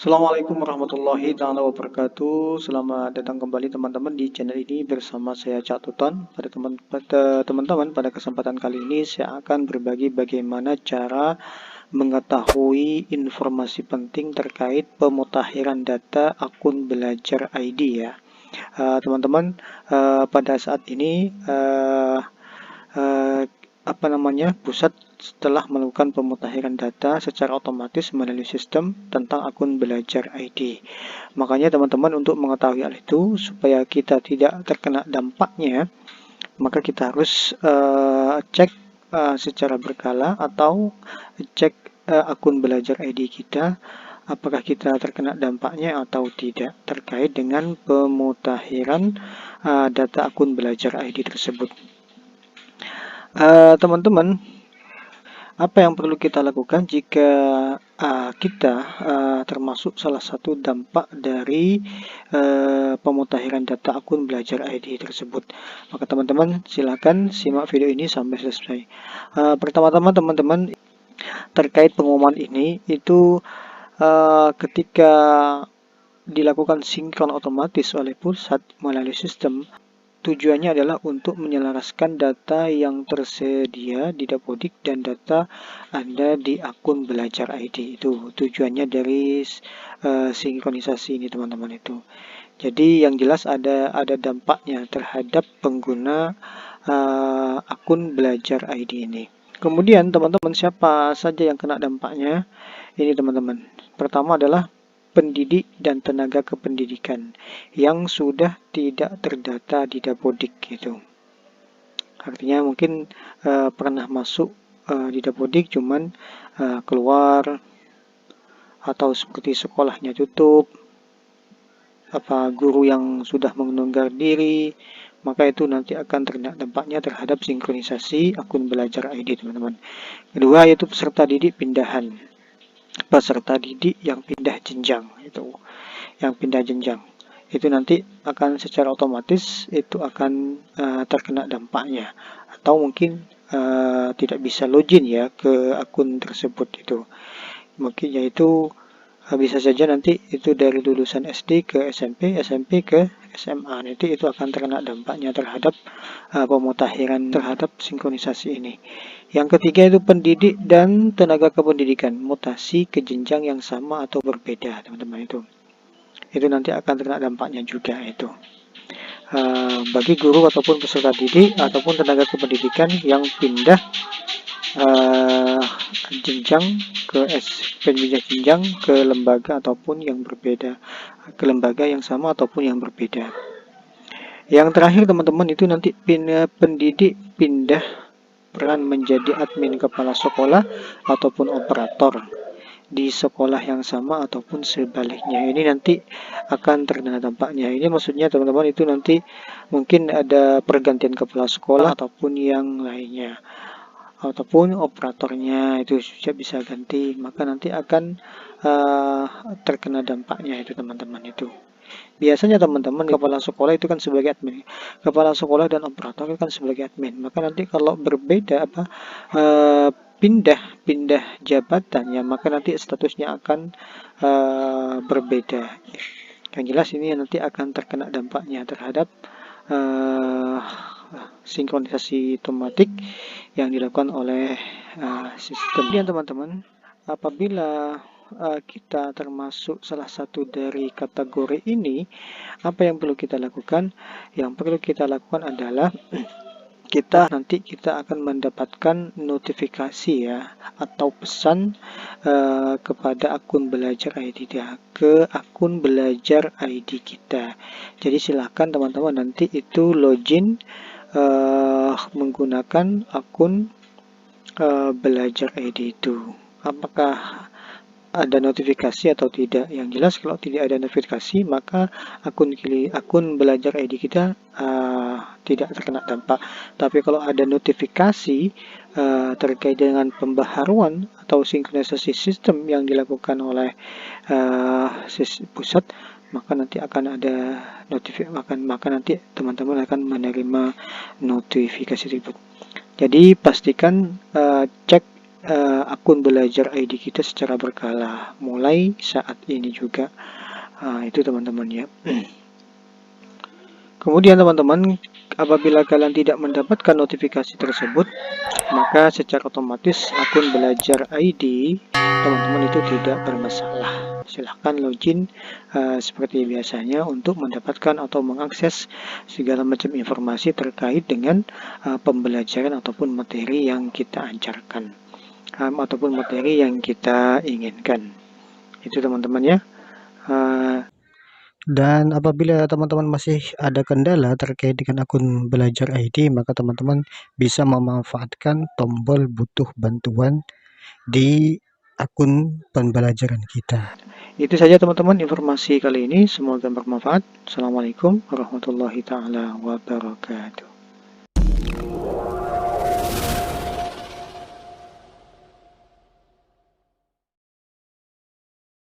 Assalamualaikum warahmatullahi taala wabarakatuh. Selamat datang kembali teman-teman di channel ini bersama saya Cak Tuton. Pada teman-teman, pada kesempatan kali ini saya akan berbagi bagaimana cara mengetahui informasi penting terkait pemutakhiran data akun belajar ID ya. Teman-teman, pada saat ini eh, pusat setelah melakukan pemutakhiran data secara otomatis melalui sistem tentang akun belajar ID. Makanya teman-teman, untuk mengetahui hal itu supaya kita tidak terkena dampaknya, maka kita harus cek secara berkala atau cek akun belajar ID kita, apakah kita terkena dampaknya atau tidak terkait dengan pemutakhiran data akun belajar ID tersebut. Teman-teman, apa yang perlu kita lakukan jika kita termasuk salah satu dampak dari pemutakhiran data akun belajar ID tersebut? Maka teman-teman silakan simak video ini sampai selesai. Pertama-tama teman-teman, terkait pengumuman ini itu ketika dilakukan sinkron otomatis oleh pusat melalui sistem, tujuannya adalah untuk menyelaraskan data yang tersedia di Dapodik dan data Anda di akun belajar ID. Itu tujuannya dari sinkronisasi ini teman-teman itu. Jadi yang jelas ada dampaknya terhadap pengguna akun belajar ID ini. Kemudian teman-teman, siapa saja yang kena dampaknya? Ini teman-teman. Pertama adalah pendidik dan tenaga kependidikan yang sudah tidak terdata di Dapodik gitu. Artinya mungkin pernah masuk di Dapodik cuman keluar, atau seperti sekolahnya tutup, guru yang sudah mengundurkan diri, maka itu nanti akan terkena dampaknya terhadap sinkronisasi akun belajar ID teman-teman. Kedua yaitu peserta didik pindahan. Peserta didik yang pindah jenjang itu nanti akan secara otomatis itu akan terkena dampaknya, atau mungkin tidak bisa login ya ke akun tersebut. Itu mungkin yaitu bisa saja nanti itu dari lulusan SD ke SMP, SMP ke SMA, nanti itu akan terkena dampaknya terhadap pemutakhiran terhadap sinkronisasi ini. Yang ketiga itu pendidik dan tenaga kependidikan, mutasi ke jenjang yang sama atau berbeda, teman-teman itu. Itu nanti akan terkena dampaknya juga itu. Bagi guru ataupun peserta didik ataupun tenaga kependidikan yang pindah jenjang jenjang ke lembaga ataupun yang berbeda, ke lembaga yang sama ataupun yang berbeda. Yang terakhir teman-teman itu nanti pendidik pindah peran menjadi admin kepala sekolah ataupun operator di sekolah yang sama ataupun sebaliknya. Ini nanti akan terkena dampaknya. Ini maksudnya teman-teman itu nanti mungkin ada pergantian kepala sekolah ataupun yang lainnya, ataupun operatornya itu juga bisa ganti, maka nanti akan terkena dampaknya itu teman-teman itu. Biasanya teman-teman, kepala sekolah itu kan sebagai admin, kepala sekolah dan operator itu kan sebagai admin. Maka nanti kalau berbeda pindah jabatan ya, maka nanti statusnya akan berbeda. Yang jelas ini nanti akan terkena dampaknya terhadap sinkronisasi otomatis yang dilakukan oleh sistem. Kemudian teman-teman, apabila kita termasuk salah satu dari kategori ini, apa yang perlu kita lakukan? Yang perlu kita lakukan adalah kita akan mendapatkan notifikasi ya, atau pesan kepada akun belajar ID ke akun belajar ID kita. Jadi silahkan teman-teman nanti itu login menggunakan akun belajar ID itu. Apakah ada notifikasi atau tidak? Yang jelas kalau tidak ada notifikasi, maka akun belajar ID kita tidak terkena dampak. Tapi kalau ada notifikasi terkait dengan pembaharuan atau sinkronisasi sistem yang dilakukan oleh pusat, maka nanti akan ada maka nanti teman-teman akan menerima notifikasi tersebut. Jadi pastikan cek akun belajar ID kita secara berkala, mulai saat ini juga. Itu teman-teman ya. Kemudian teman-teman, apabila kalian tidak mendapatkan notifikasi tersebut, maka secara otomatis akun belajar ID teman-teman itu tidak bermasalah. Silahkan login seperti biasanya untuk mendapatkan atau mengakses segala macam informasi terkait dengan pembelajaran ataupun materi yang kita ajarkan, ataupun materi yang kita inginkan. Itu teman-teman ya. Dan apabila teman-teman masih ada kendala terkait dengan akun belajar ID, maka teman-teman bisa memanfaatkan tombol butuh bantuan di akun pembelajaran kita. Itu saja teman-teman informasi kali ini, semoga bermanfaat. Assalamualaikum warahmatullahi taala wabarakatuh.